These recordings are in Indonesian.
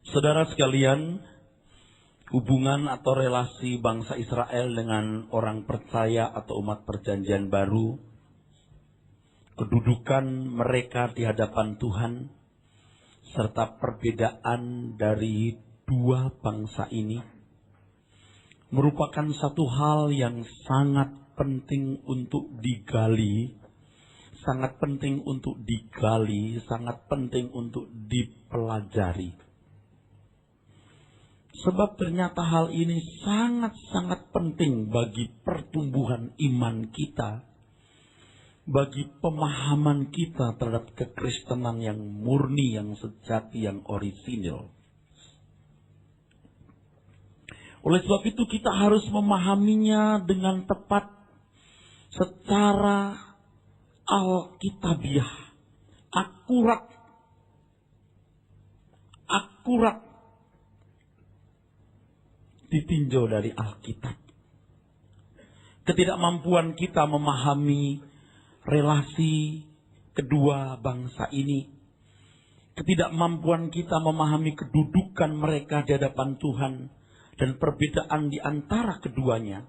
Saudara sekalian, hubungan atau relasi bangsa Israel dengan orang percaya atau umat perjanjian baru, kedudukan mereka di hadapan Tuhan, serta perbedaan dari dua bangsa ini, merupakan satu hal yang sangat penting untuk digali, sangat penting untuk dipelajari. Sebab ternyata hal ini sangat-sangat penting bagi pertumbuhan iman kita, bagi pemahaman kita terhadap kekristenan yang murni, yang sejati, yang orisinil. Oleh sebab itu kita harus memahaminya dengan tepat secara alkitabiah, akurat ditinjau dari Alkitab. Ketidakmampuan kita memahami relasi kedua bangsa ini, ketidakmampuan kita memahami kedudukan mereka di hadapan Tuhan dan perbedaan di antara keduanya,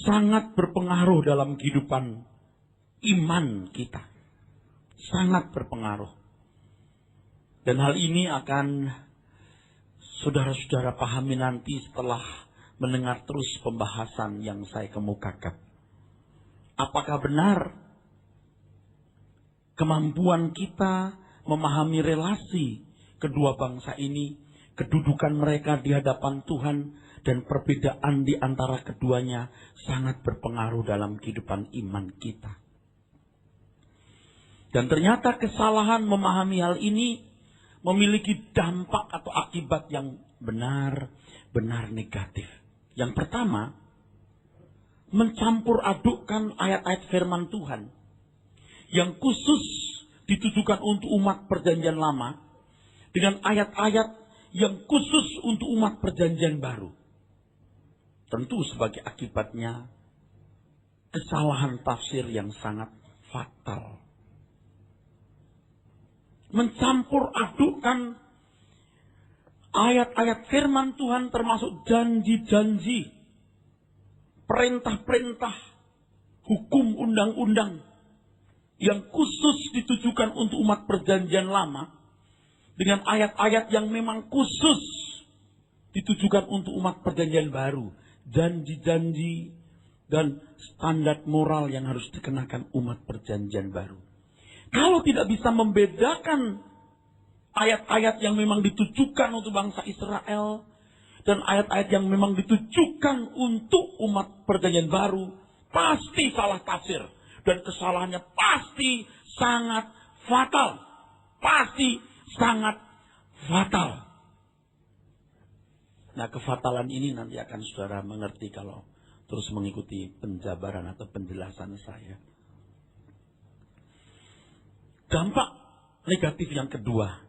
sangat berpengaruh dalam kehidupan iman kita. Sangat berpengaruh. Dan hal ini akan saudara-saudara pahami nanti setelah mendengar terus pembahasan yang saya kemukakan. Apakah benar kemampuan kita memahami relasi kedua bangsa ini, kedudukan mereka di hadapan Tuhan, dan perbedaan di antara keduanya sangat berpengaruh dalam kehidupan iman kita. Dan ternyata kesalahan memahami hal ini memiliki dampak atau akibat yang benar-benar negatif. Yang pertama, mencampur adukkan ayat-ayat firman Tuhan yang khusus ditujukan untuk umat perjanjian lama dengan ayat-ayat yang khusus untuk umat perjanjian baru. Tentu sebagai akibatnya kesalahan tafsir yang sangat fatal. Mencampur adukkan ayat-ayat firman Tuhan termasuk janji-janji, perintah-perintah, hukum undang-undang yang khusus ditujukan untuk umat perjanjian lama dengan ayat-ayat yang memang khusus ditujukan untuk umat perjanjian baru. Janji-janji dan standar moral yang harus dikenakan umat perjanjian baru. Kalau tidak bisa membedakan ayat-ayat yang memang ditujukan untuk bangsa Israel dan ayat-ayat yang memang ditujukan untuk umat perjanjian baru, pasti salah tafsir. Dan kesalahannya pasti sangat fatal. Pasti sangat fatal. Nah, kefatalan ini nanti akan saudara mengerti kalau terus mengikuti penjabaran atau penjelasan saya. Dampak negatif yang kedua,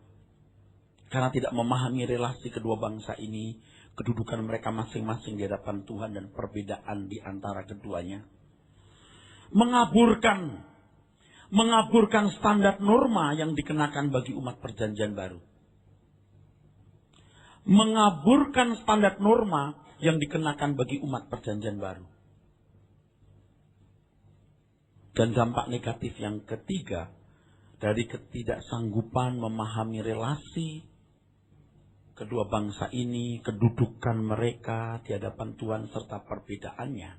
karena tidak memahami relasi kedua bangsa ini, kedudukan mereka masing-masing di hadapan Tuhan dan perbedaan di antara keduanya, mengaburkan standar norma yang dikenakan bagi umat perjanjian baru. Mengaburkan standar norma yang dikenakan bagi umat perjanjian baru. Dan dampak negatif yang ketiga, dari ketidaksanggupan memahami relasi kedua bangsa ini, kedudukan mereka di hadapan Tuhan serta perbedaannya,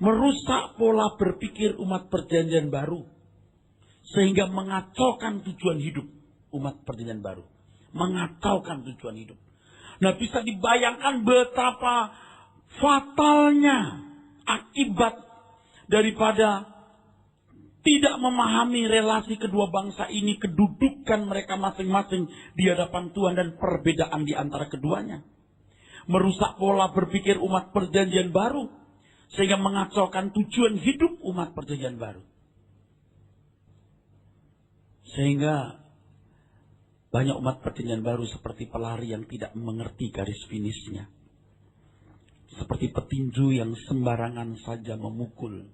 merusak pola berpikir umat perjanjian baru sehingga mengacaukan tujuan hidup umat perjanjian baru. Mengacaukan tujuan hidup. Nah, bisa dibayangkan betapa fatalnya akibat daripada tidak memahami relasi kedua bangsa ini, kedudukan mereka masing-masing di hadapan Tuhan dan perbedaan di antara keduanya. Merusak pola berpikir umat perjanjian baru sehingga mengacaukan tujuan hidup umat perjanjian baru. Sehingga banyak umat perjanjian baru seperti pelari yang tidak mengerti garis finishnya. Seperti petinju yang sembarangan saja memukul.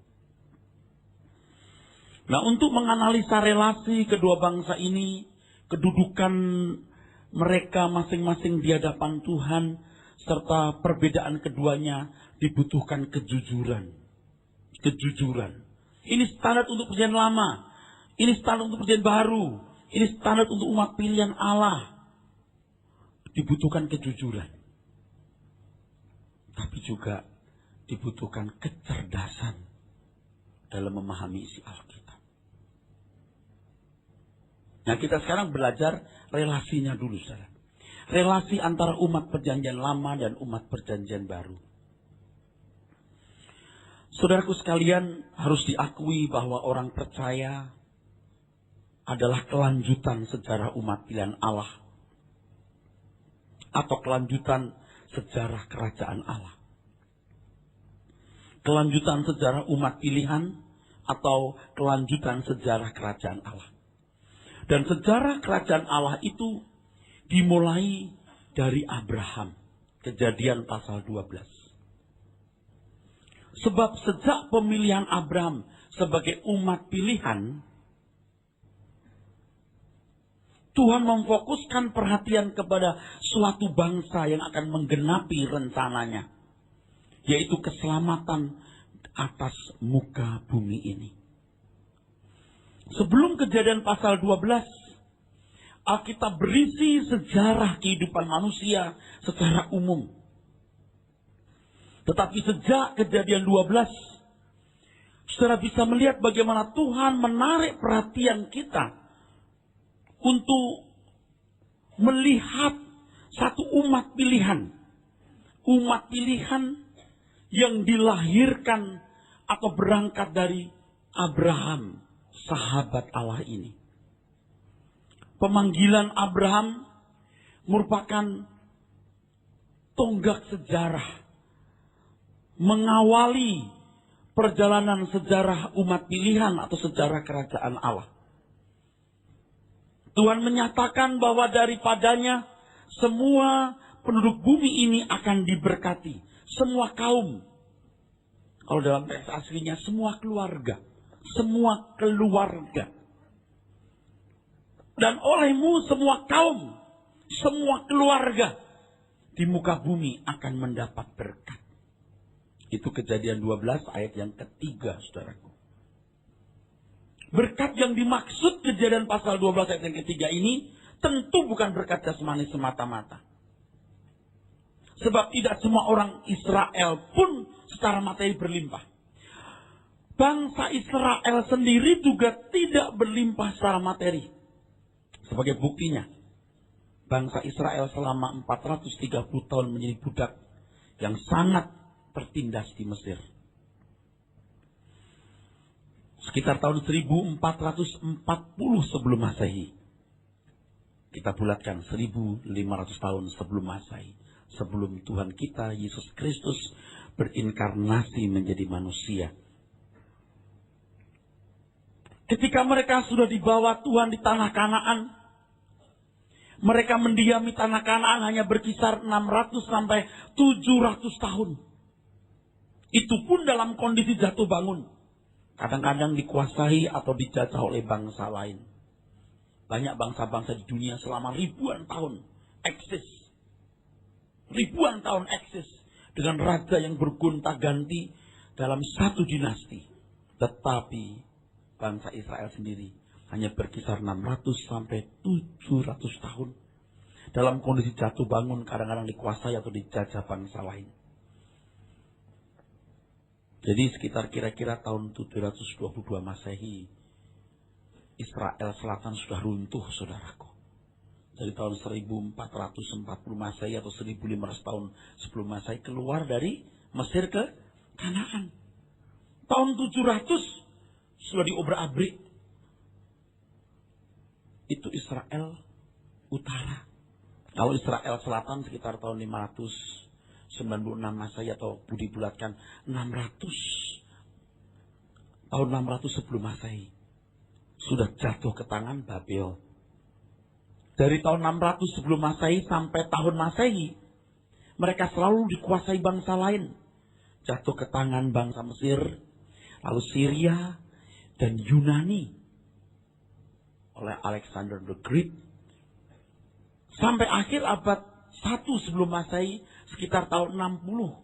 Nah, untuk menganalisa relasi kedua bangsa ini, kedudukan mereka masing-masing di hadapan Tuhan, serta perbedaan keduanya dibutuhkan kejujuran. Kejujuran. Ini standar untuk perjanjian lama. Ini standar untuk perjanjian baru. Ini standar untuk umat pilihan Allah. Dibutuhkan kejujuran. Tapi juga dibutuhkan kecerdasan dalam memahami isi Alkitab. Nah, kita sekarang belajar relasinya dulu, saudara. Relasi antara umat perjanjian lama dan umat perjanjian baru. Saudaraku sekalian, harus diakui bahwa orang percaya adalah kelanjutan sejarah umat pilihan Allah. Atau kelanjutan sejarah kerajaan Allah. Kelanjutan sejarah umat pilihan atau kelanjutan sejarah kerajaan Allah. Dan sejarah kerajaan Allah itu dimulai dari Abraham. Kejadian pasal 12. Sebab sejak pemilihan Abraham sebagai umat pilihan, Tuhan memfokuskan perhatian kepada suatu bangsa yang akan menggenapi rencananya. Yaitu keselamatan atas muka bumi ini. Sebelum Kejadian pasal 12, Alkitab berisi sejarah kehidupan manusia secara umum. Tetapi sejak Kejadian 12, saudara bisa melihat bagaimana Tuhan menarik perhatian kita untuk melihat satu umat pilihan. Umat pilihan yang dilahirkan atau berangkat dari Abraham, sahabat Allah ini. Pemanggilan Abraham merupakan tonggak sejarah. Mengawali perjalanan sejarah umat pilihan atau sejarah kerajaan Allah. Tuhan menyatakan bahwa daripadanya semua penduduk bumi ini akan diberkati. Semua kaum. Kalau dalam teks aslinya semua keluarga. Semua keluarga. Dan olehmu semua kaum. Semua keluarga. Di muka bumi akan mendapat berkat. Itu Kejadian 12 ayat yang ketiga, saudaraku. Berkat yang dimaksud Kejadian pasal 12 ayat yang ketiga ini tentu bukan berkat jasmani semata-mata. Sebab tidak semua orang Israel pun secara materi berlimpah. Bangsa Israel sendiri juga tidak berlimpah secara materi. Sebagai buktinya, bangsa Israel selama 430 tahun menjadi budak yang sangat tertindas di Mesir. Sekitar tahun 1440 sebelum Masehi. Kita bulatkan 1500 tahun sebelum Masehi. Sebelum Tuhan kita Yesus Kristus berinkarnasi menjadi manusia. Ketika mereka sudah dibawa Tuhan di tanah Kanaan, mereka mendiami tanah Kanaan hanya berkisar 600 sampai 700 tahun. Itu pun dalam kondisi jatuh bangun. Kadang-kadang dikuasai atau dijajah oleh bangsa lain. Banyak bangsa-bangsa di dunia selama ribuan tahun eksis. Ribuan tahun eksis. Dengan raja yang bergonta-ganti dalam satu dinasti. Tetapi bangsa Israel sendiri hanya berkisar 600 sampai 700 tahun. Dalam kondisi jatuh bangun, kadang-kadang dikuasai atau dijajah bangsa lain. Jadi sekitar kira-kira tahun 722 Masehi, Israel Selatan sudah runtuh, saudaraku. Dari tahun 1440 Masehi atau 1500 tahun sebelum Masehi keluar dari Mesir ke Kanaan. Tahun 700 sudah diobrak-abrik. Itu Israel Utara. Kalau Israel Selatan sekitar tahun 596 Masehi atau dibulatkan 600. Tahun 600 sebelum Masehi. Sudah jatuh ke tangan Babel. Dari tahun 600 sebelum Masehi sampai tahun Masehi. Mereka selalu dikuasai bangsa lain. Jatuh ke tangan bangsa Mesir. Lalu Syria dan Yunani. Oleh Alexander the Great Sampai akhir abad 1 sebelum Masehi, sekitar tahun 60.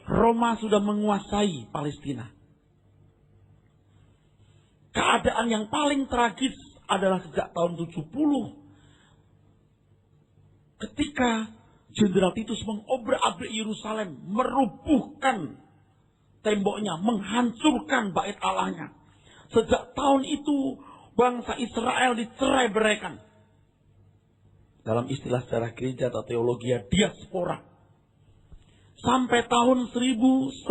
Roma sudah menguasai Palestina. Keadaan yang paling tragis adalah sejak tahun 70. Ketika Jenderal Titus mengobrak-abrik Yerusalem, merubuhkan temboknya, menghancurkan bait Allahnya. Sejak tahun itu bangsa Israel dicerai-beraikan. Dalam istilah sejarah gereja atau teologi diaspora. Sampai tahun 1948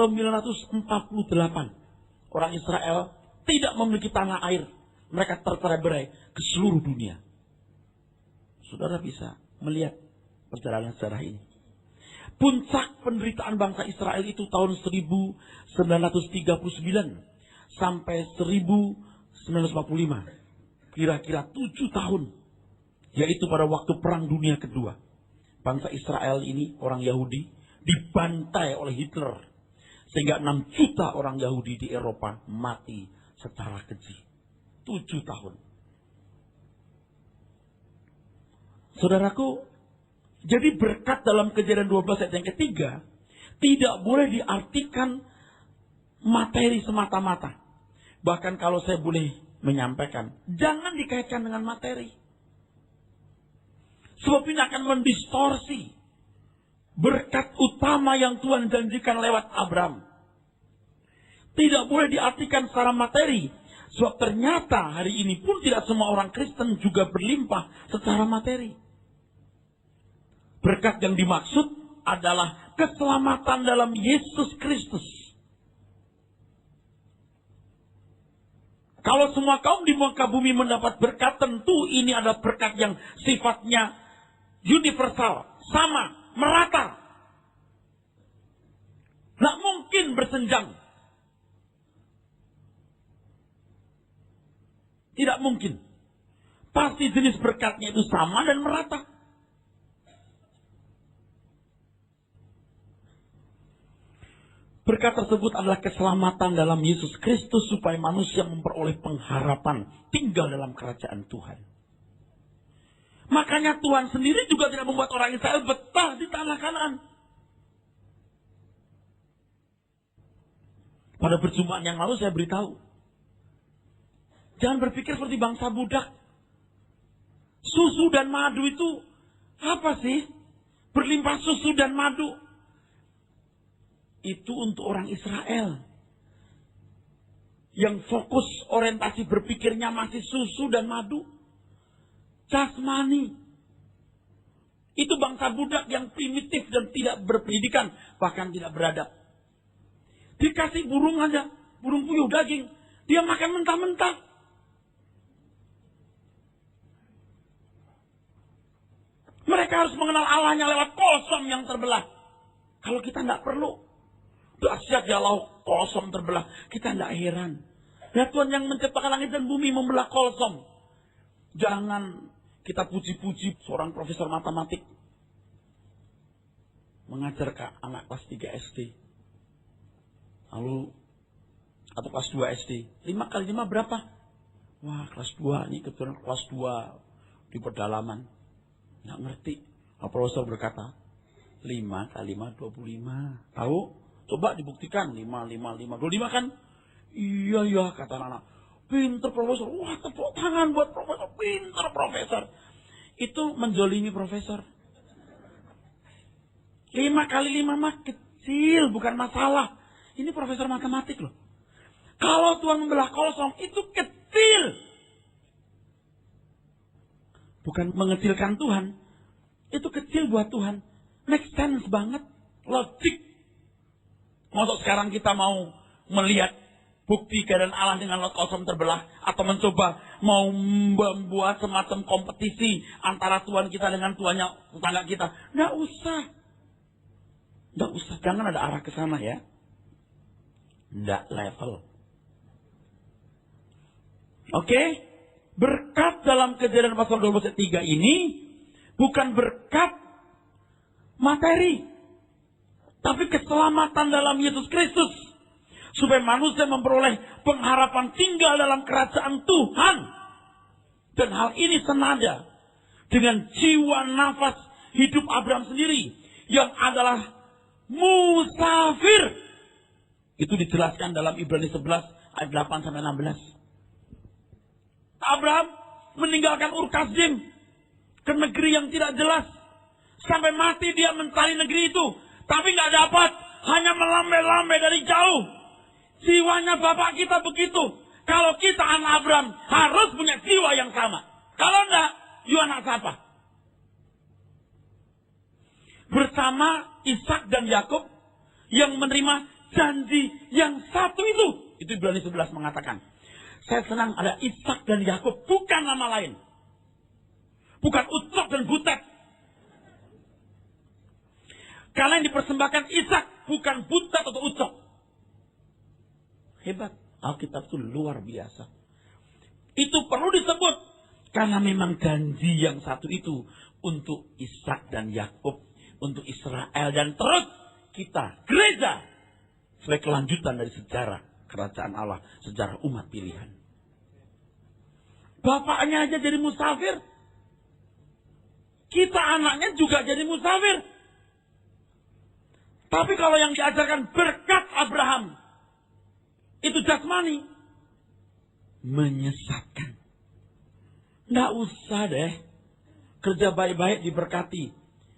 orang Israel tidak memiliki tanah air. Mereka tercerai-berai ke seluruh dunia. Saudara bisa melihat perjalanan sejarah ini. Puncak penderitaan bangsa Israel itu tahun 1939 sampai 1945. Kira-kira 7 tahun. Yaitu pada waktu Perang Dunia Kedua. Bangsa Israel ini, orang Yahudi, dibantai oleh Hitler. Sehingga 6 juta orang Yahudi di Eropa mati secara keji. 7 tahun. Saudaraku, jadi berkat dalam Kejadian 12 ayat yang ketiga tidak boleh diartikan materi semata-mata. Bahkan kalau saya boleh menyampaikan, jangan dikaitkan dengan materi. Sebab ini akan mendistorsi berkat utama yang Tuhan janjikan lewat Abraham. Tidak boleh diartikan secara materi. Sebab ternyata hari ini pun tidak semua orang Kristen juga berlimpah secara materi. Berkat yang dimaksud adalah keselamatan dalam Yesus Kristus. Kalau semua kaum di muka bumi mendapat berkat, tentu ini adalah berkat yang sifatnya universal, sama, merata. Nggak mungkin bersenjang. Tidak mungkin. Pasti jenis berkatnya itu sama dan merata. Berkat tersebut adalah keselamatan dalam Yesus Kristus supaya manusia memperoleh pengharapan tinggal dalam kerajaan Tuhan. Makanya Tuhan sendiri juga tidak membuat orang Israel betah di tanah Kanaan. Pada perjumpaan yang lalu saya beritahu. Jangan berpikir seperti bangsa budak. Susu dan madu itu apa sih? Berlimpah susu dan madu. Itu untuk orang Israel. Yang fokus orientasi berpikirnya masih susu dan madu. Jasmani. Itu bangsa budak yang primitif dan tidak berpendidikan. Bahkan tidak beradab. Dikasih burung aja. Burung puyuh daging. Dia makan mentah-mentah. Mereka harus mengenal Allahnya lewat kosong yang terbelah. Kalau kita tidak perlu. Dahsyat ya laut kosong terbelah. Kita tidak heran. Ya Tuhan yang menciptakan langit dan bumi membelah kosong. Jangan kita puji-puji seorang profesor matematik. Mengajar ke anak kelas 3 SD. Lalu, atau kelas 2 SD. 5 kali 5 berapa? Wah kelas 2, ini kebetulan kelas 2 di pedalaman. Nggak ngerti. Profesor berkata, 5 kali 5, 25. Tahu? Coba dibuktikan. 5, 25 kan? Iya, kata anak. Pinter profesor. Wah, tepuk tangan buat profesor. Pinter profesor. Itu menjolimi profesor. 5 kali 5 mah kecil. Bukan masalah. Ini profesor matematik loh. Kalau Tuhan membelah kosong, itu kecil. Bukan mengecilkan Tuhan. Itu kecil buat Tuhan. Make sense banget. Logik. Maksud sekarang kita mau melihat bukti keadaan Allah dengan laut kosong terbelah. Atau mencoba mau membuat semacam kompetisi antara Tuhan kita dengan Tuhannya tetangga kita. Nggak usah. Jangan ada arah ke sana ya. Nggak level. Oke? Berkat dalam Kejadian pasal 12 ayat 3 ini bukan berkat materi. Tapi keselamatan dalam Yesus Kristus. Supaya manusia memperoleh pengharapan tinggal dalam kerajaan Tuhan. Dan hal ini senada dengan jiwa nafas hidup Abraham sendiri yang adalah musafir. Itu dijelaskan dalam Ibrani 11 ayat 8 sampai 16. Abraham meninggalkan Ur Kasdim ke negeri yang tidak jelas. Sampai mati dia mencari negeri itu. Tapi nggak dapat. Hanya melambai-lambai dari jauh. Jiwanya bapak kita begitu. Kalau kita anak Abraham harus punya jiwa yang sama. Kalau enggak, you anak siapa? Bersama Ishak dan Yakub yang menerima janji yang satu itu. Itu Ibrani 11 mengatakan. Saya senang ada Ishak dan Yakub, bukan nama lain. Bukan Ucok dan Butet. Kalian dipersembahkan Ishak, bukan Butet atau Ucok. Hebat. Alkitab itu luar biasa. Itu perlu disebut. Karena memang janji yang satu itu untuk Ishak dan Yakub, untuk Israel, dan terus kita, gereja, sebagai kelanjutan dari sejarah kerajaan Allah, sejarah umat pilihan. Bapaknya aja jadi musafir. Kita anaknya juga jadi musafir. Tapi kalau yang diajarkan berkat Abraham, itu jasmani, menyesatkan. Nggak usah deh kerja baik-baik diberkati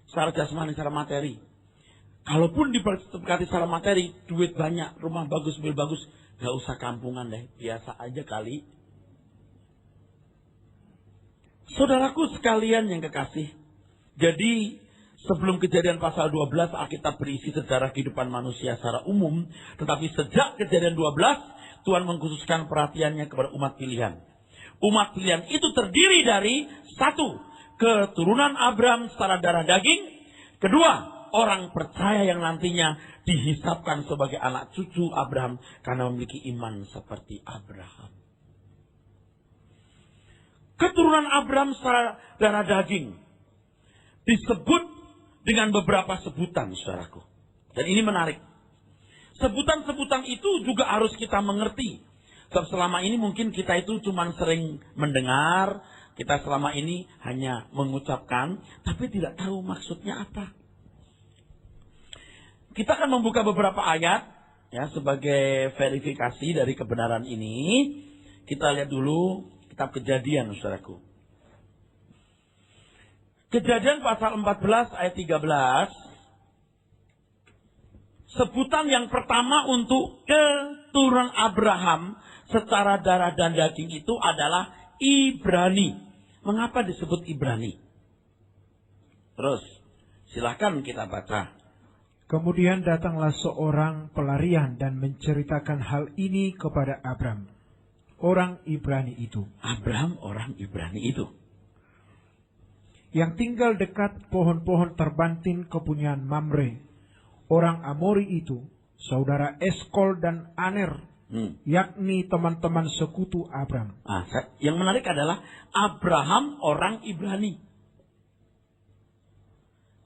secara jasmani, secara materi. Kalaupun diberkati secara materi, duit banyak, rumah bagus, mobil bagus, nggak usah kampungan deh, biasa aja kali. Saudaraku sekalian yang kekasih, jadi sebelum Kejadian pasal 12, Alkitab berisi sejarah kehidupan manusia secara umum. Tetapi sejak Kejadian 12, Tuhan mengkhususkan perhatiannya kepada umat pilihan. Umat pilihan itu terdiri dari satu, keturunan Abraham secara darah daging. Kedua, orang percaya yang nantinya dihisapkan sebagai anak cucu Abraham karena memiliki iman seperti Abraham. Keturunan Abraham secara darah daging disebut dengan beberapa sebutan, saudaraku. Dan ini menarik. Sebutan-sebutan itu juga harus kita mengerti. Sebab selama ini mungkin kita itu cuma sering mendengar. Kita selama ini hanya mengucapkan. Tapi tidak tahu maksudnya apa. Kita akan membuka beberapa ayat. Ya, sebagai verifikasi dari kebenaran ini. Kita lihat dulu kitab Kejadian, saudaraku. Kejadian pasal 14 ayat 13. Sebutan yang pertama untuk keturunan Abraham secara darah dan daging itu adalah Ibrani. Mengapa disebut Ibrani? Terus, silakan kita baca. Kemudian datanglah seorang pelarian dan menceritakan hal ini kepada Abraham, orang Ibrani itu. Abraham orang Ibrani itu. Yang tinggal dekat pohon-pohon terbantin kepunyaan Mamre, orang Amori itu, saudara Eskol dan Aner, yakni teman-teman sekutu Abraham. Yang menarik adalah Abraham orang Ibrani.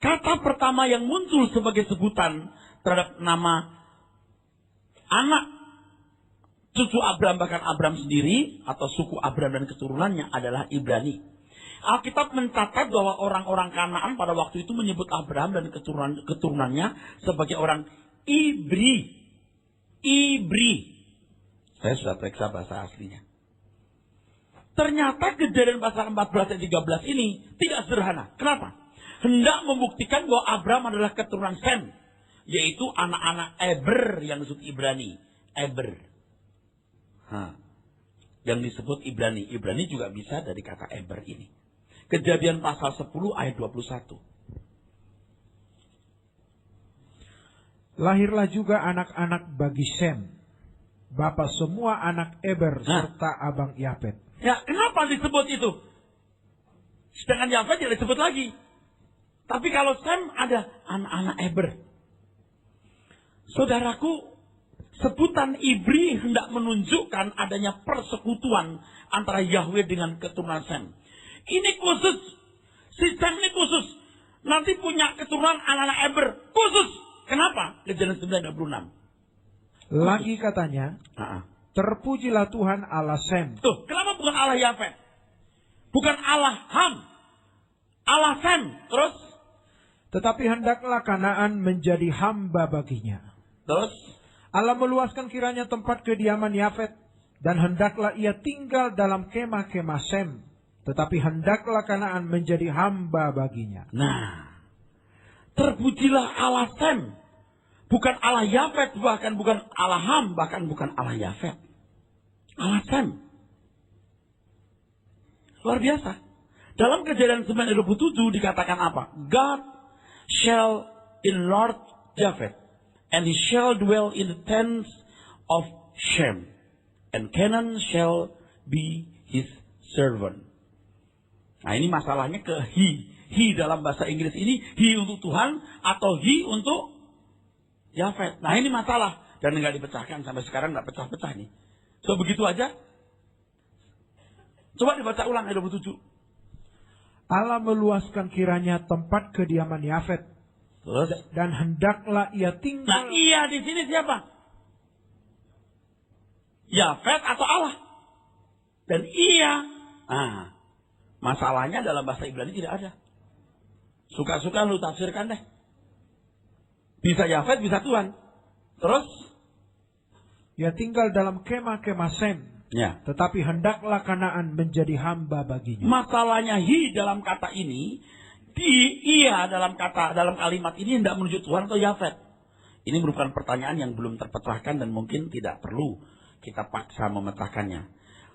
Kata pertama yang muncul sebagai sebutan terhadap nama anak cucu Abraham, bahkan Abraham sendiri atau suku Abraham dan keturunannya adalah Ibrani. Alkitab mencatat bahwa orang-orang Kanaan pada waktu itu menyebut Abraham dan keturunannya sebagai orang Ibri. Ibri. Saya sudah periksa bahasa aslinya. Ternyata Kejadian pasal 14 dan 13 ini tidak sederhana. Kenapa? Hendak membuktikan bahwa Abraham adalah keturunan Sem, yaitu anak-anak Eber yang disebut Ibrani. Eber. Yang disebut Ibrani. Ibrani juga bisa dari kata Eber ini. Kejadian pasal 10 ayat 21. Lahirlah juga anak-anak bagi Sem, bapa semua anak Eber serta abang Yafet. Ya, kenapa disebut itu? Sedangkan Yafet tidak disebut lagi. Tapi kalau Sem ada anak-anak Eber. Saudaraku, sebutan Ibri hendak menunjukkan adanya persekutuan antara Yahweh dengan keturunan Sem. Ini khusus. Si Sem ini khusus. Nanti punya keturunan anak-anak Eber. Khusus. Kenapa? Kejadian 9:26. Lagi katanya, terpujilah Tuhan Allah Sem. Tuh, kenapa bukan Allah Yafet? Bukan Allah Ham. Allah Sem. Terus? Tetapi hendaklah Kanaan menjadi hamba baginya. Terus? Allah meluaskan kiranya tempat kediaman Yafet, dan hendaklah ia tinggal dalam kemah-kemah Sem. Tetapi hendaklah Kanaan menjadi hamba baginya. Nah, terpujilah Allah Sem. Bukan Allah Yafet, bahkan bukan Allah Ham, bahkan bukan Allah Yafet. Allah Sem. Luar biasa. Dalam Kejadian 9:27 dikatakan apa? God shall enlarge Japheth, and he shall dwell in the tents of Shem, and Canaan shall be his servant. Nah, ini masalahnya ke he. He dalam bahasa Inggris ini he untuk Tuhan atau he untuk Japheth. Nah, ini masalah dan nggak dipecahkan sampai sekarang, nggak pecah-pecah nih. So begitu aja. Coba dibaca ulang ayat 27. Allah meluaskan kiranya tempat kediaman Yafet. Terus? Dan hendaklah ia tinggal. Nah, ia di sini siapa? Yafet atau Allah? Dan ia. Nah, masalahnya dalam bahasa Ibrani tidak ada. Suka-suka lu tafsirkan deh. Bisa Yafet, bisa Tuhan. Terus? Ia tinggal dalam kemah-kemah Sem. Ya. Tetapi hendaklah Kanaan menjadi hamba baginya. Masalahnya hi dalam kata ini, ia dalam kalimat ini hendak menuju Tuhan atau Yafet. Ini merupakan pertanyaan yang belum terpecahkan dan mungkin tidak perlu kita paksa memecahkannya.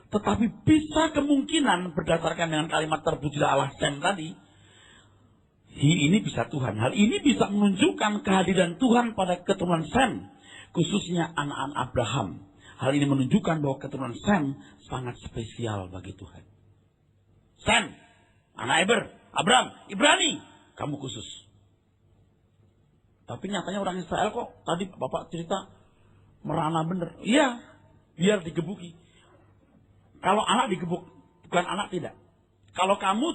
Tetapi bisa kemungkinan berdasarkan dengan kalimat terpujilah Allah Sem tadi, hi ini bisa Tuhan. Hal ini bisa menunjukkan kehadiran Tuhan pada keturunan Sem, khususnya anak-anak Abraham. Hal ini menunjukkan bahwa keturunan Sem sangat spesial bagi Tuhan. Sem, anak Eber, Abraham, Ibrani, kamu khusus. Tapi nyatanya orang Israel kok tadi Bapak cerita merana bener. Iya, biar digebuki. Kalau anak digebuk, bukan anak tidak. Kalau kamu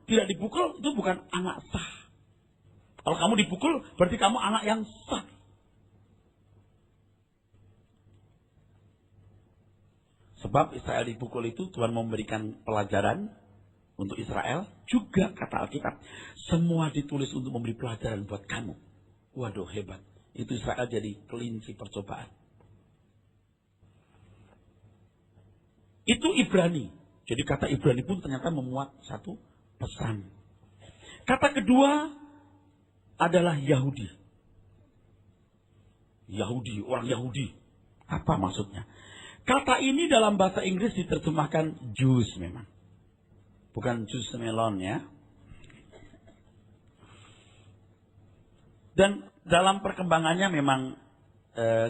tidak dipukul, itu bukan anak sah. Kalau kamu dipukul, berarti kamu anak yang sah. Sebab Israel dipukul itu Tuhan memberikan pelajaran untuk Israel. Juga kata Alkitab, semua ditulis untuk memberi pelajaran buat kamu. Waduh, hebat. Itu Israel jadi kelinci percobaan. Itu Ibrani. Jadi kata Ibrani pun ternyata memuat satu pesan. Kata kedua adalah Yahudi. Yahudi, orang Yahudi. Apa maksudnya? Kata ini dalam bahasa Inggris diterjemahkan Jews memang. Bukan jus melon ya. Dan dalam perkembangannya memang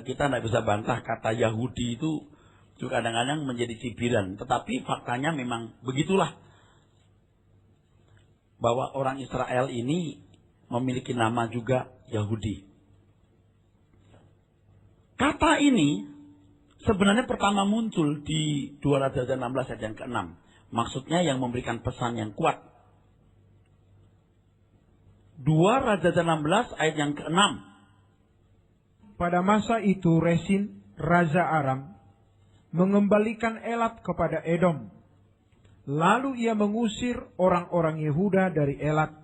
kita tidak bisa bantah kata Yahudi itu juga kadang-kadang menjadi cibiran. Tetapi faktanya memang begitulah. Bahwa orang Israel ini memiliki nama juga Yahudi. Kata ini sebenarnya pertama muncul di 2 Raja 16 ayat yang ke-6. Maksudnya yang memberikan pesan yang kuat. 2 Raja 16 ayat yang ke-6. Pada masa itu Resin, Raja Aram, mengembalikan Elat kepada Edom. Lalu ia mengusir orang-orang Yehuda dari Elat.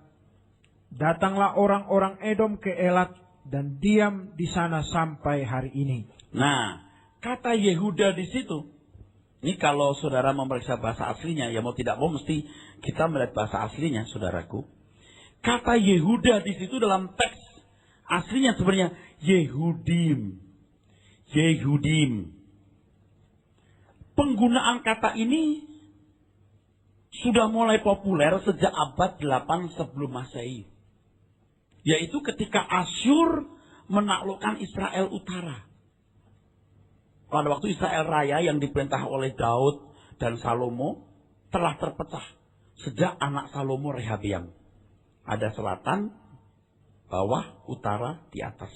Datanglah orang-orang Edom ke Elat dan diam di sana sampai hari ini. Nah, kata Yehuda di situ, ini kalau saudara memeriksa bahasa aslinya, ya mau tidak mau mesti kita melihat bahasa aslinya, saudaraku. Kata Yehuda di situ dalam teks aslinya sebenarnya Yehudim. Yehudim. Penggunaan kata ini sudah mulai populer sejak abad 8 sebelum Masehi. Yaitu ketika Asyur menaklukkan Israel Utara. Pada waktu Israel Raya yang diperintah oleh Daud dan Salomo telah terpecah sejak anak Salomo Rehabeam. Ada selatan, bawah, utara, di atas.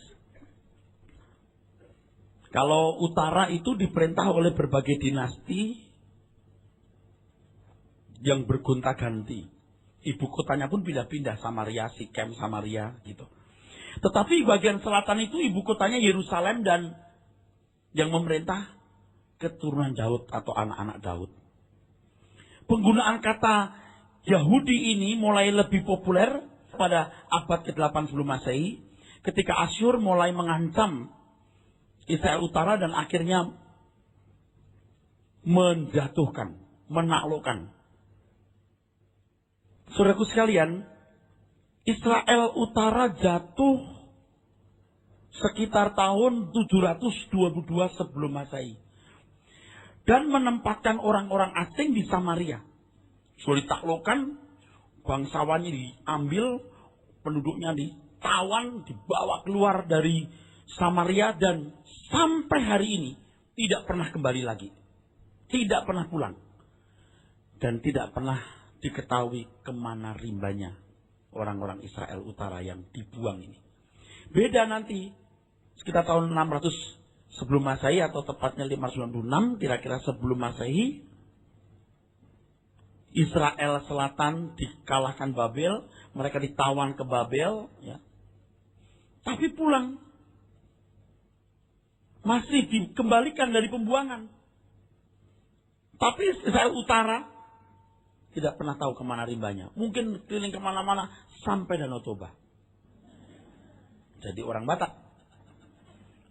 Kalau utara itu diperintah oleh berbagai dinasti yang bergonta-ganti. Ibu kotanya pun pindah-pindah, Samaria, Sikem, Samaria gitu. Tetapi bagian selatan itu ibu kotanya Yerusalem dan yang memerintah keturunan Daud atau anak-anak Daud. Penggunaan kata Yahudi ini mulai lebih populer pada abad ke-8 sebelum Masehi, ketika Asyur mulai mengancam Israel Utara dan akhirnya menjatuhkan, menaklukkan. Saudaraku sekalian, Israel Utara jatuh sekitar tahun 722 sebelum Masehi. Dan menempatkan orang-orang asing di Samaria. Sudah ditaklukkan, bangsawannya diambil, penduduknya ditawan, dibawa keluar dari Samaria, dan sampai hari ini tidak pernah kembali lagi. Tidak pernah pulang. Dan tidak pernah diketahui kemana rimbanya orang-orang Israel Utara yang dibuang ini. Beda nanti, sekitar tahun 600 sebelum Masehi atau tepatnya 596, kira-kira sebelum Masehi, Israel Selatan dikalahkan Babel, mereka ditawan ke Babel, ya. Tapi pulang. Masih dikembalikan dari pembuangan. Tapi Israel Utara tidak pernah tahu kemana rimbanya. Mungkin keliling kemana-mana sampai Danau Toba. Jadi orang Batak.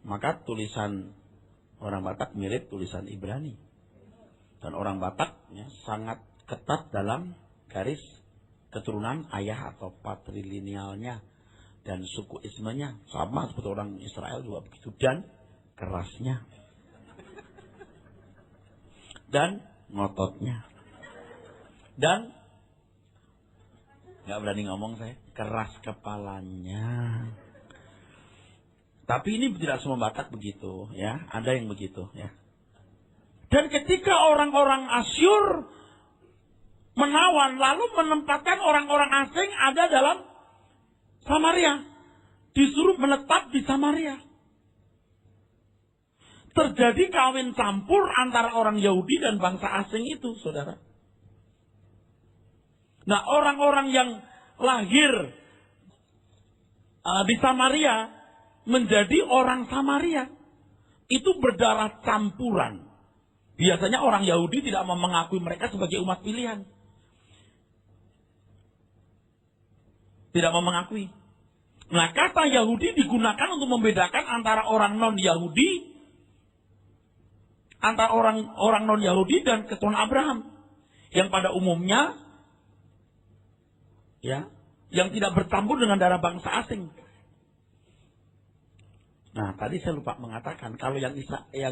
Maka tulisan orang Batak mirip tulisan Ibrani. Dan orang Batak ya, sangat ketat dalam garis keturunan ayah atau patrilinealnya dan suku ismenya. Sama seperti orang Israel juga begitu. Dan kerasnya. Dan ngototnya. Dan gak berani ngomong saya, keras kepalanya. Tapi ini tidak semua Batak begitu, ya. Ada yang begitu, ya. Dan ketika orang-orang Asyur menawan, lalu menempatkan orang-orang asing ada dalam Samaria, disuruh menetap di Samaria. Terjadi kawin campur antara orang Yahudi dan bangsa asing itu, saudara. Nah, orang-orang yang lahir di Samaria menjadi orang Samaria. Itu berdarah campuran. Biasanya orang Yahudi tidak mau mengakui mereka sebagai umat pilihan. Tidak mau mengakui. Nah, kata Yahudi digunakan untuk membedakan antara orang non-Yahudi, antara orang non-Yahudi dan keturunan Abraham. Yang pada umumnya ya, yang tidak bercampur dengan darah bangsa asing. Nah, tadi saya lupa mengatakan kalau yang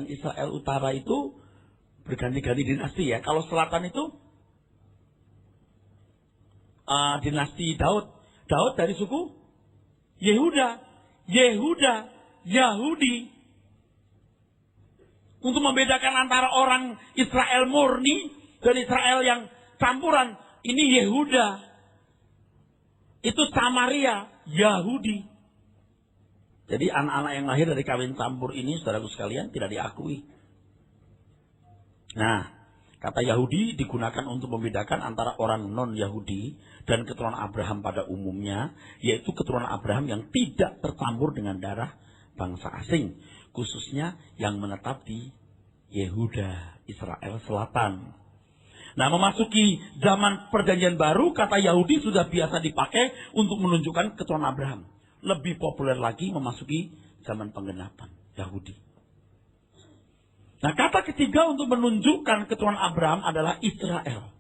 Israel Utara itu berganti-ganti dinasti ya. Kalau selatan itu dinasti Daud. Daud dari suku Yehuda. Yahudi. Untuk membedakan antara orang Israel murni dan Israel yang campuran, ini Yehuda. Itu Samaria, Yahudi. Jadi anak-anak yang lahir dari kawin campur ini, saudaraku sekalian, tidak diakui. Nah, kata Yahudi digunakan untuk membedakan antara orang non-Yahudi dan keturunan Abraham pada umumnya, yaitu keturunan Abraham yang tidak tercampur dengan darah bangsa asing, khususnya yang menetap di Yehuda, Israel Selatan. Nah, memasuki zaman perjanjian baru, kata Yahudi sudah biasa dipakai untuk menunjukkan keturunan Abraham. Lebih populer lagi memasuki zaman penggenapan Yahudi. Nah, kata ketiga untuk menunjukkan keturunan Abraham adalah Israel.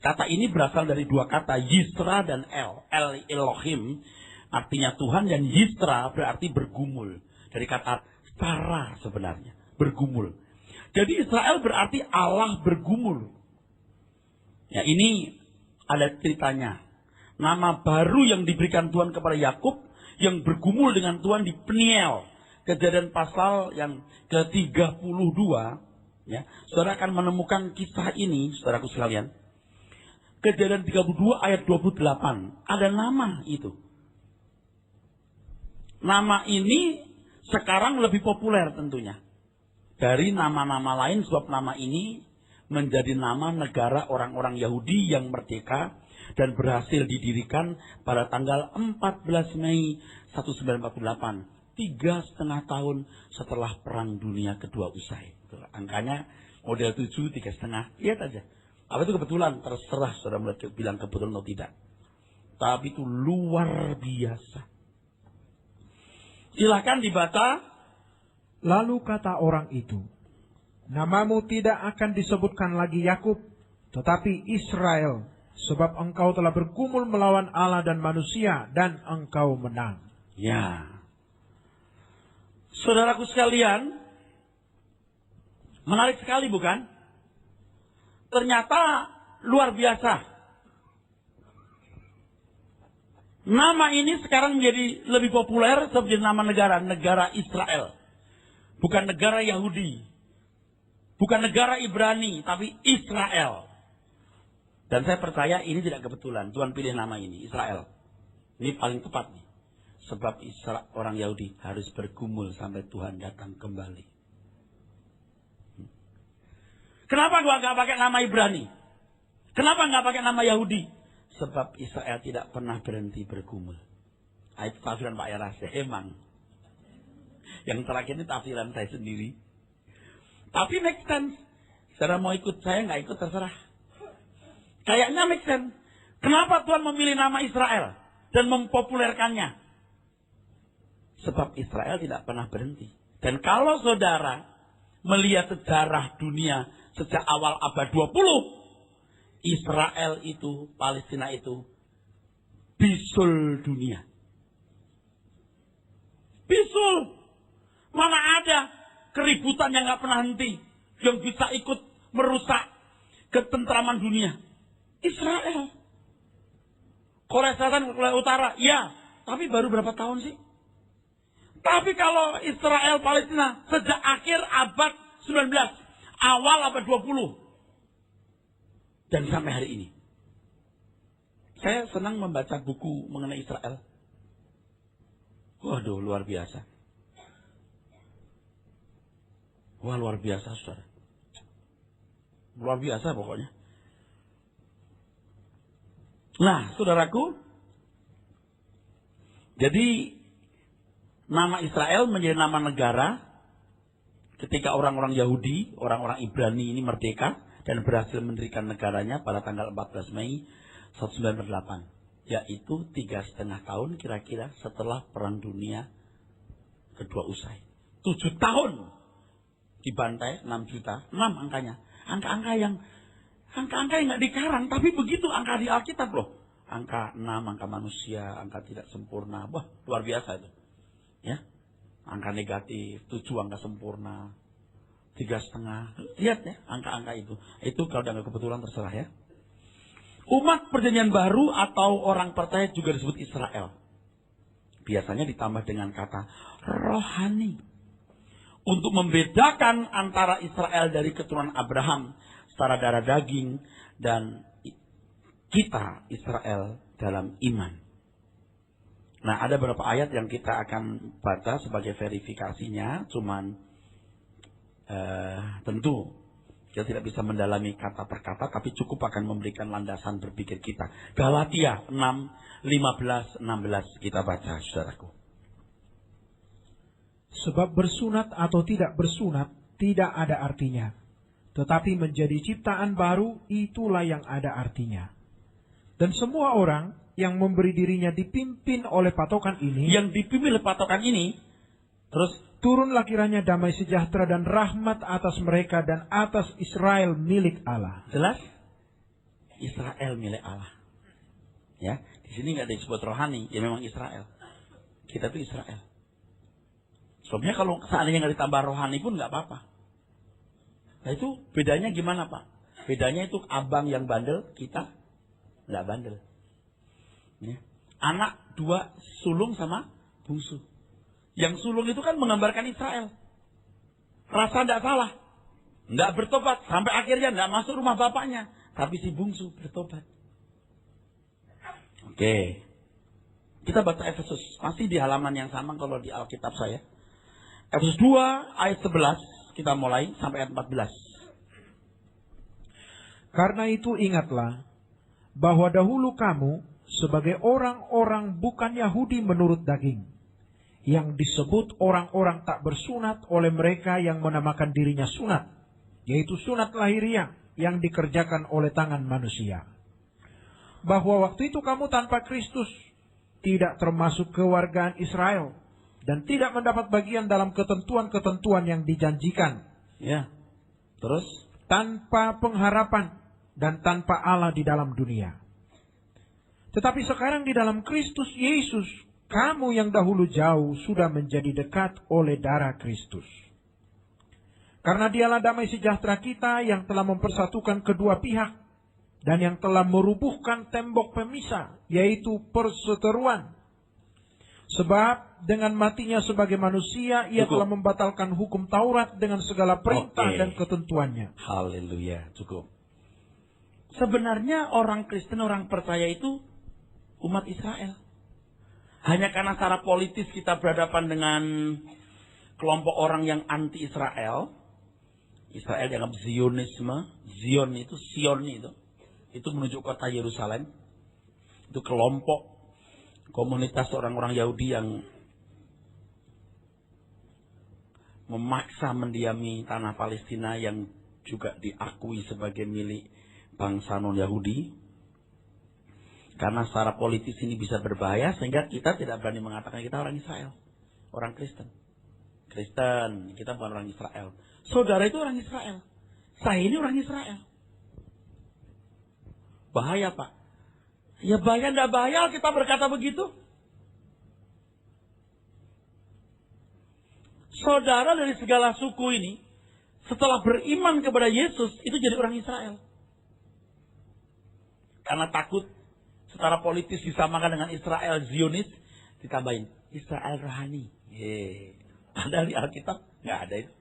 Kata ini berasal dari dua kata, Yisra dan El. El Elohim artinya Tuhan, dan Yisra berarti bergumul. Dari kata Sarah sebenarnya, bergumul. Jadi Israel berarti Allah bergumul. Ya, ini ada ceritanya. Nama baru yang diberikan Tuhan kepada Yakub yang bergumul dengan Tuhan di Peniel. Kejadian pasal yang ke-32. Ya, saudara akan menemukan kisah ini, saudaraku sekalian. Kejadian 32 ayat 28. Ada nama itu. Nama ini sekarang lebih populer tentunya dari nama-nama lain, sebab nama ini menjadi nama negara orang-orang Yahudi yang merdeka dan berhasil didirikan pada tanggal 14 Mei 1948. 3,5 tahun setelah Perang Dunia Kedua usai. Angkanya model 7, 3,5. Lihat aja. Apa itu kebetulan? Terserah saudara bilang kebetulan atau tidak. Tapi itu luar biasa. Silakan dibaca. Lalu kata orang itu, namamu tidak akan disebutkan lagi Yakub, tetapi Israel, sebab engkau telah bergumul melawan Allah dan manusia, dan engkau menang. Ya. Saudaraku sekalian, menarik sekali bukan? Ternyata luar biasa. Nama ini sekarang menjadi lebih populer sebagai nama negara Israel. Bukan negara Yahudi. Bukan negara Ibrani, tapi Israel. Dan saya percaya ini tidak kebetulan. Tuhan pilih nama ini, Israel. Ini paling tepat nih. Sebab orang Yahudi harus bergumul sampai Tuhan datang kembali. Kenapa gua nggak pakai nama Ibrani? Kenapa nggak pakai nama Yahudi? Sebab Israel tidak pernah berhenti bergumul. Itu tafsiran Pak Yaras, emang. Yang terakhir ini tafsiran saya sendiri. Tapi make sense. Saudara mau ikut saya, nggak ikut terserah. Kayaknya make sense. Kenapa Tuhan memilih nama Israel dan mempopulerkannya? Sebab Israel tidak pernah berhenti. Dan kalau saudara melihat sejarah dunia sejak awal abad 20, Israel itu, Palestina itu, bisul dunia. Bisul. Mana ada keributan yang gak pernah henti, yang bisa ikut merusak ketentraman dunia. Israel. Korea Selatan, Korea Utara, ya. Tapi baru berapa tahun sih? Tapi kalau Israel, Palestina, sejak akhir abad 19, awal abad 20. Dan sampai hari ini. Saya senang membaca buku mengenai Israel. Waduh, luar biasa. Wah, luar biasa, saudara. Luar biasa pokoknya. Nah, saudaraku. Jadi, nama Israel menjadi nama negara ketika orang-orang Yahudi, orang-orang Ibrani ini merdeka dan berhasil mendirikan negaranya pada tanggal 14 Mei 1948. Yaitu 3,5 tahun kira-kira setelah Perang Dunia Kedua usai. 7 tahun dibantai 6 juta. 6 angkanya. Angka-angka yang nggak dikarang, tapi begitu angka di Alkitab loh. Angka 6, angka manusia, angka tidak sempurna. Wah, luar biasa itu. Ya. Angka negatif, 7 angka sempurna. 3,5. Lihat ya angka-angka itu. Itu kalau tidak kebetulan terserah ya. Umat perjanjian baru atau orang percaya juga disebut Israel. Biasanya ditambah dengan kata rohani. Untuk membedakan antara Israel dari keturunan Abraham secara darah daging dan kita Israel dalam iman. Nah, ada beberapa ayat yang kita akan baca sebagai verifikasinya. Cuman tentu kita tidak bisa mendalami kata per kata, tapi cukup akan memberikan landasan berpikir kita. Galatia 6, 15, 16 kita baca, saudaraku. Sebab bersunat atau tidak bersunat tidak ada artinya, tetapi menjadi ciptaan baru itulah yang ada artinya. Dan semua orang yang memberi dirinya dipimpin oleh patokan ini, terus turunlah kiranya damai sejahtera dan rahmat atas mereka dan atas Israel milik Allah. Jelas? Israel milik Allah. Ya, di sini nggak disebut rohani, ya memang Israel. Kita tuh Israel. Sebabnya kalau seandainya nggak ditambah rohani pun nggak apa-apa. Nah itu bedanya gimana Pak? Bedanya itu abang yang bandel, kita nggak bandel. Ya. Anak 2 sulung sama bungsu. Yang sulung itu kan menggambarkan Israel. Rasa tidak salah. Tidak bertobat. Sampai akhirnya tidak masuk rumah bapaknya. Tapi si bungsu bertobat. Oke. Kita baca Efesus. Masih di halaman yang sama kalau di Alkitab saya. Efesus 2 ayat 11. Kita mulai sampai ayat 14. Karena itu ingatlah bahwa dahulu kamu sebagai orang-orang bukan Yahudi menurut daging, yang disebut orang-orang tak bersunat oleh mereka yang menamakan dirinya sunat, yaitu sunat lahiriah yang dikerjakan oleh tangan manusia. Bahwa waktu itu kamu tanpa Kristus, tidak termasuk kewargaan Israel, dan tidak mendapat bagian dalam ketentuan-ketentuan yang dijanjikan. Ya, terus? Tanpa pengharapan dan tanpa Allah di dalam dunia. Tetapi sekarang di dalam Kristus Yesus, kamu yang dahulu jauh sudah menjadi dekat oleh darah Kristus. Karena dialah damai sejahtera kita yang telah mempersatukan kedua pihak dan yang telah merubuhkan tembok pemisah, yaitu perseteruan. Sebab dengan matinya sebagai manusia, ia telah membatalkan hukum Taurat dengan segala perintah dan ketentuannya. Haleluya, cukup. Sebenarnya orang Kristen, orang percaya itu umat Israel. Hanya karena secara politis kita berhadapan dengan kelompok orang yang anti-Israel. Israel dianggap Zionisme. Zion itu, Sion itu. Itu menuju kota Yerusalem. Itu kelompok komunitas orang-orang Yahudi yang memaksa mendiami tanah Palestina yang juga diakui sebagai milik bangsa non-Yahudi. Karena secara politis ini bisa berbahaya, sehingga kita tidak berani mengatakan kita orang Israel. Orang Kristen. Kristen, kita bukan orang Israel. Saudara itu orang Israel. Saya ini orang Israel. Bahaya, Pak. Ya bahaya, enggak bahaya kita berkata begitu. Saudara dari segala suku ini, setelah beriman kepada Yesus, itu jadi orang Israel. Karena takut secara politis disamakan dengan Israel Zionis, ditambahin Israel rohani. Padahal di Alkitab nggak ada itu.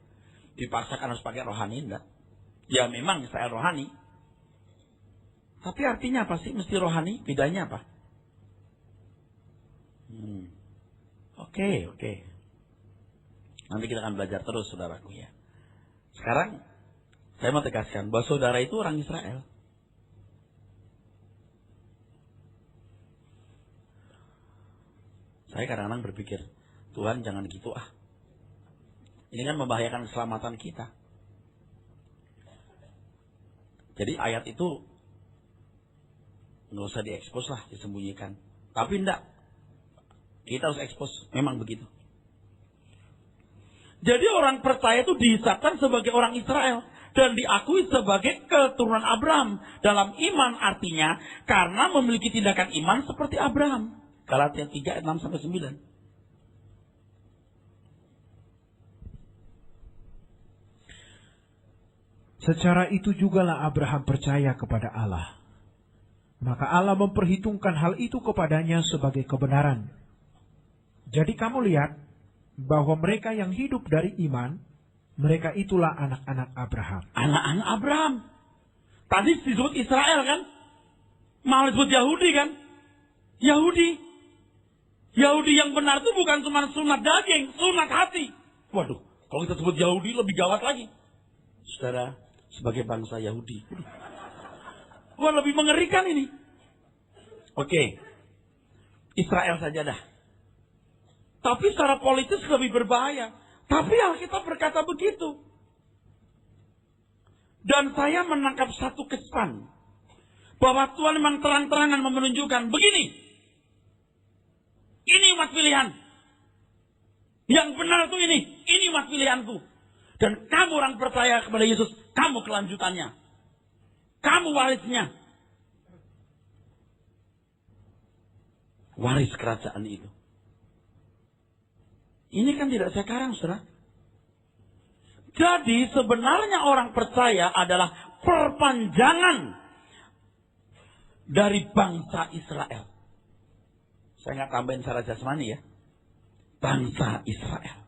Dipaksakan harus pakai rohani, enggak. Ya memang Israel rohani. Tapi artinya apa sih mesti rohani? Bedanya apa? Oke. Nanti kita akan belajar terus, saudaraku ya. Sekarang saya mau tegaskan bahwa saudara itu orang Israel. Saya kadang-kadang berpikir, Tuhan jangan gitu ah. Ini kan membahayakan keselamatan kita. Jadi ayat itu nggak usah diekspos lah, disembunyikan. Tapi enggak. Kita harus ekspos, memang begitu. Jadi orang percaya itu dihisapkan sebagai orang Israel dan diakui sebagai keturunan Abraham. Dalam iman artinya karena memiliki tindakan iman seperti Abraham. Galatia 3 ayat 6-9. Secara itu jugalah Abraham percaya kepada Allah. Maka Allah memperhitungkan hal itu kepadanya sebagai kebenaran. Jadi kamu lihat bahwa mereka yang hidup dari iman, mereka itulah anak-anak Abraham. Anak-anak Abraham. Tadi disebut Israel kan? Malah disebut Yahudi kan? Yahudi yang benar itu bukan cuma sunat daging, sunat hati. Waduh, kalau kita sebut Yahudi lebih gawat lagi. Saudara, sebagai bangsa Yahudi. Wah, lebih mengerikan ini. Oke. Israel saja dah. Tapi secara politis lebih berbahaya. Tapi Alkitab berkata begitu. Dan saya menangkap satu kesan. Bahwa Tuhan memang terang-terangan menunjukkan begini. Ini umat pilihan. Yang benar itu ini. Ini umat pilihanku. Dan kamu orang percaya kepada Yesus. Kamu kelanjutannya. Kamu warisnya. Waris kerajaan itu. Ini kan tidak sekarang, saudara. Jadi sebenarnya orang percaya adalah perpanjangan dari bangsa Israel. Saya nggak tambahin secara jasmani ya. Bangsa Israel.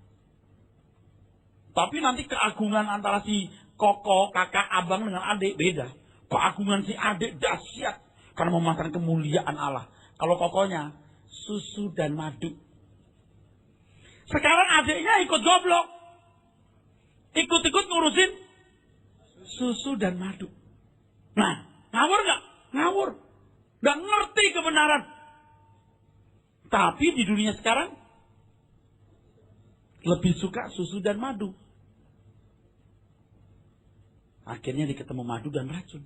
Tapi nanti keagungan antara si koko, kakak, abang dengan adik beda. Keagungan si adik dahsyat karena memasang kemuliaan Allah. Kalau kokonya susu dan madu. Sekarang adiknya ikut goblok. Ikut-ikut ngurusin susu dan madu. Nah, ngawur nggak? Ngawur. Nggak ngerti kebenaran. Tapi di dunia sekarang lebih suka susu dan madu. Akhirnya diketemu madu dan racun.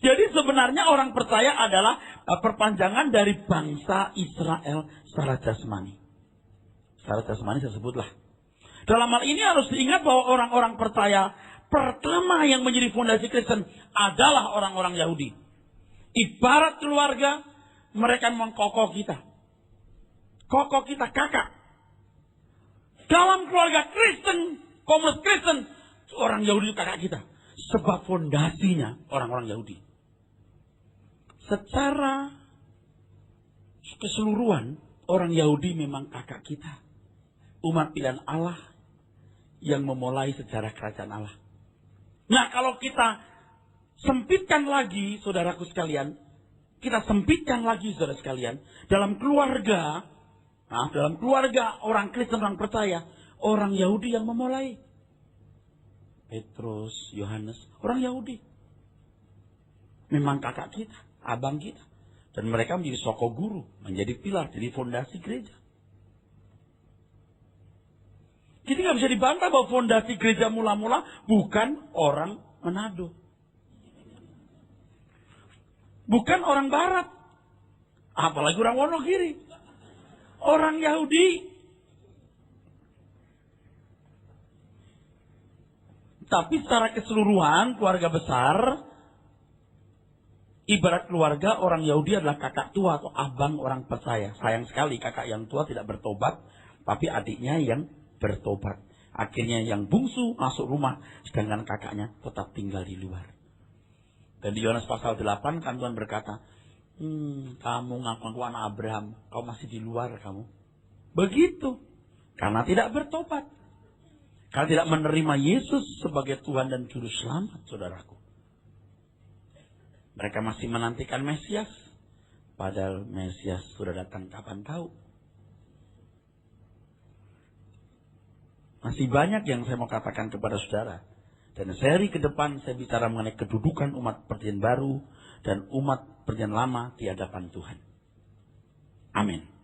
Jadi sebenarnya orang percaya adalah perpanjangan dari bangsa Israel secara jasmani. Secara jasmani saya sebutlah. Dalam hal ini harus diingat bahwa orang-orang percaya pertama yang menjadi fondasi Kristen adalah orang-orang Yahudi. Ibarat keluarga, mereka mengkokoh kita. Kokoh kita kakak. Dalam keluarga Kristen, komunitas Kristen, orang Yahudi kakak kita. Sebab fondasinya orang-orang Yahudi. Secara keseluruhan, orang Yahudi memang kakak kita. Umat pilihan Allah yang memulai sejarah kerajaan Allah. Nah, kalau kita sempitkan lagi, saudaraku sekalian, kita sempitkan lagi, saudara sekalian, dalam keluarga orang Kristen, orang percaya, orang Yahudi yang memulai. Petrus, Yohanes, orang Yahudi. Memang kakak kita, abang kita. Dan mereka menjadi soko guru, menjadi pilar, jadi fondasi gereja. Jadi nggak bisa dibantah bahwa fondasi gereja mula-mula bukan orang Manado. Bukan orang Barat. Apalagi orang Wonogiri. Orang Yahudi. Tapi secara keseluruhan keluarga besar, ibarat keluarga orang Yahudi adalah kakak tua atau abang orang percaya. Sayang sekali kakak yang tua tidak bertobat, tapi adiknya yang bertobat. Akhirnya yang bungsu masuk rumah, sedangkan kakaknya tetap tinggal di luar. Dan di Yohanes pasal 8 kan Tuhan berkata, kamu ngaku anak Abraham, kau masih di luar kamu. Begitu. Karena tidak bertobat. Karena tidak menerima Yesus sebagai Tuhan dan Juru Selamat, saudaraku. Mereka masih menantikan Mesias. Padahal Mesias sudah datang kapan tahu. Masih banyak yang saya mau katakan kepada saudara. Dan seri ke depan saya bicara mengenai kedudukan umat perjanjian baru dan umat perjanjian lama di hadapan Tuhan. Amin.